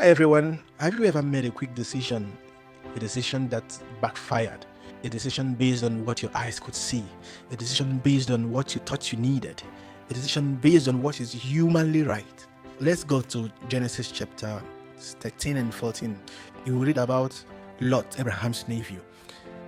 Hi everyone. Have you ever made a quick decision, a decision that backfired, a decision based on what your eyes could see, a decision based on what you thought you needed, a decision based on what is humanly right? Let's go to Genesis chapter 13 and 14. You will read about Lot, Abraham's nephew,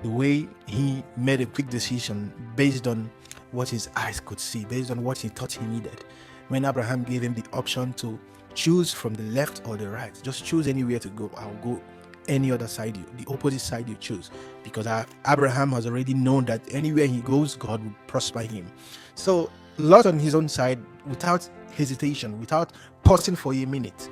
the way he made a quick decision based on what his eyes could see, based on what he thought he needed. When Abraham gave him the option to choose from the left or the right, just choose anywhere to go. I'll go any other side, the opposite side you choose, because Abraham has already known that anywhere he goes, God will prosper him. So Lot on his own side, without hesitation, without pausing for a minute,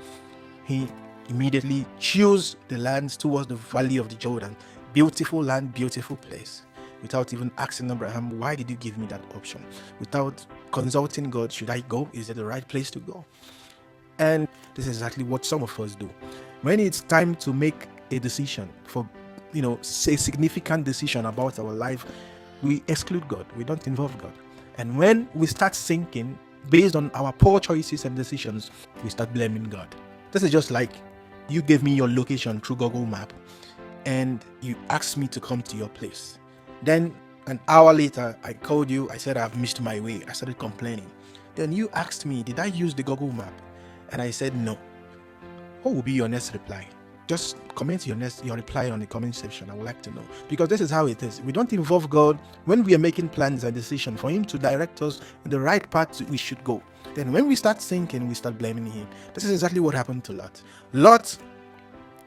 he immediately chose the lands towards the valley of the Jordan. Beautiful land, beautiful place. Without even asking Abraham, why did you give me that option? Without consulting God, should I go? Is it the right place to go? And this is exactly what some of us do. When it's time to make a decision for, say, significant decision about our life, we exclude God. We don't involve God. And when we start sinking based on our poor choices and decisions, we start blaming God. This is just like you gave me your location through Google Map and you asked me to come to your place. Then an hour later, I called you. I said, I've missed my way. I started complaining. Then you asked me, did I use the Google Map? And I said, no. What will be your next reply? Just comment your reply on the comment section. I would like to know. Because this is how it is. We don't involve God when we are making plans and decisions for Him to direct us in the right path we should go. Then when we start sinking, we start blaming Him. This is exactly what happened to Lot. Lot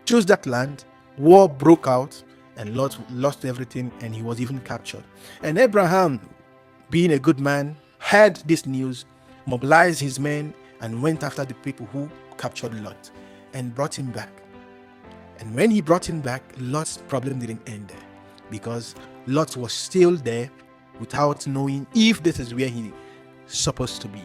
chose that land, war broke out, and Lot lost everything, and he was even captured. And Abraham, being a good man, heard this news, mobilized his men, and went after the people who captured Lot and brought him back. And when he brought him back, Lot's problem didn't end there, because Lot was still there without knowing if this is where he's supposed to be.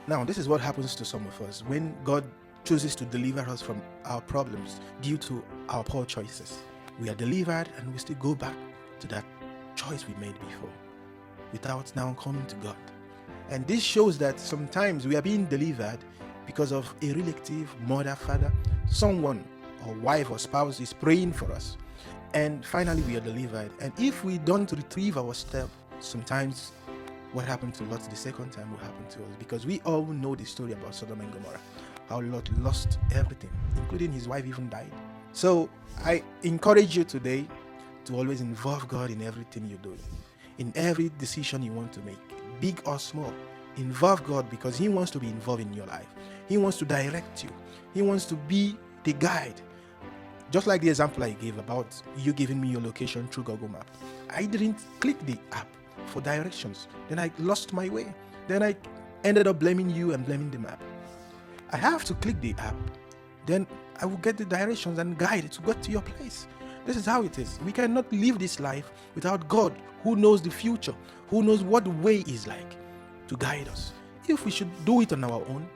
Now, this is what happens to some of us when God chooses to deliver us from our problems due to our poor choices. We are delivered and we still go back to that choice we made before without now coming to God. And this shows that sometimes we are being delivered because of a relative, mother, father, someone, or wife or spouse is praying for us. And finally we are delivered. And if we don't retrieve our step, sometimes what happened to Lot the second time will happen to us, because we all know the story about Sodom and Gomorrah, how Lot lost everything, including his wife even died. So I encourage you today to always involve God in everything you do, in every decision you want to make, big or small. Involve God, because He wants to be involved in your life. He wants to direct you. He wants to be the guide. Just like the example I gave about you giving me your location through Google Map. I didn't click the app for directions. Then I lost my way. Then I ended up blaming you and blaming the map. I have to click the app. Then I will get the directions and guide to get to your place. This is how it is. We cannot live this life without God, who knows the future, who knows what the way is like, to guide us. If we should do it on our own,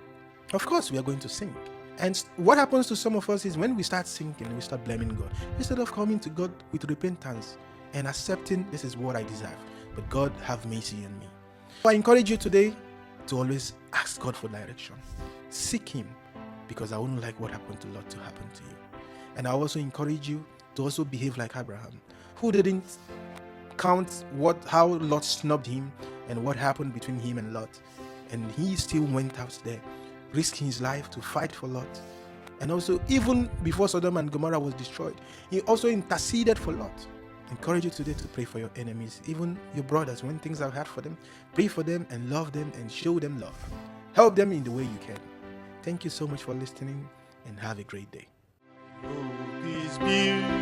of course we are going to sink. And what happens to some of us is when we start sinking, we start blaming God, instead of coming to God with repentance and accepting, this is what I deserve, but God have mercy on me. So I encourage you today to always ask God for direction. Seek Him, because I wouldn't like what happened to Lot to happen to you. And I also encourage you to also behave like Abraham, who didn't count how Lot snubbed him and what happened between him and Lot. And he still went out there, risking his life to fight for Lot. And also, even before Sodom and Gomorrah was destroyed, he also interceded for Lot. I encourage you today to pray for your enemies, even your brothers. When things are hard for them, pray for them and love them and show them love. Help them in the way you can. Thank you so much for listening, and have a great day. Oh, these beautiful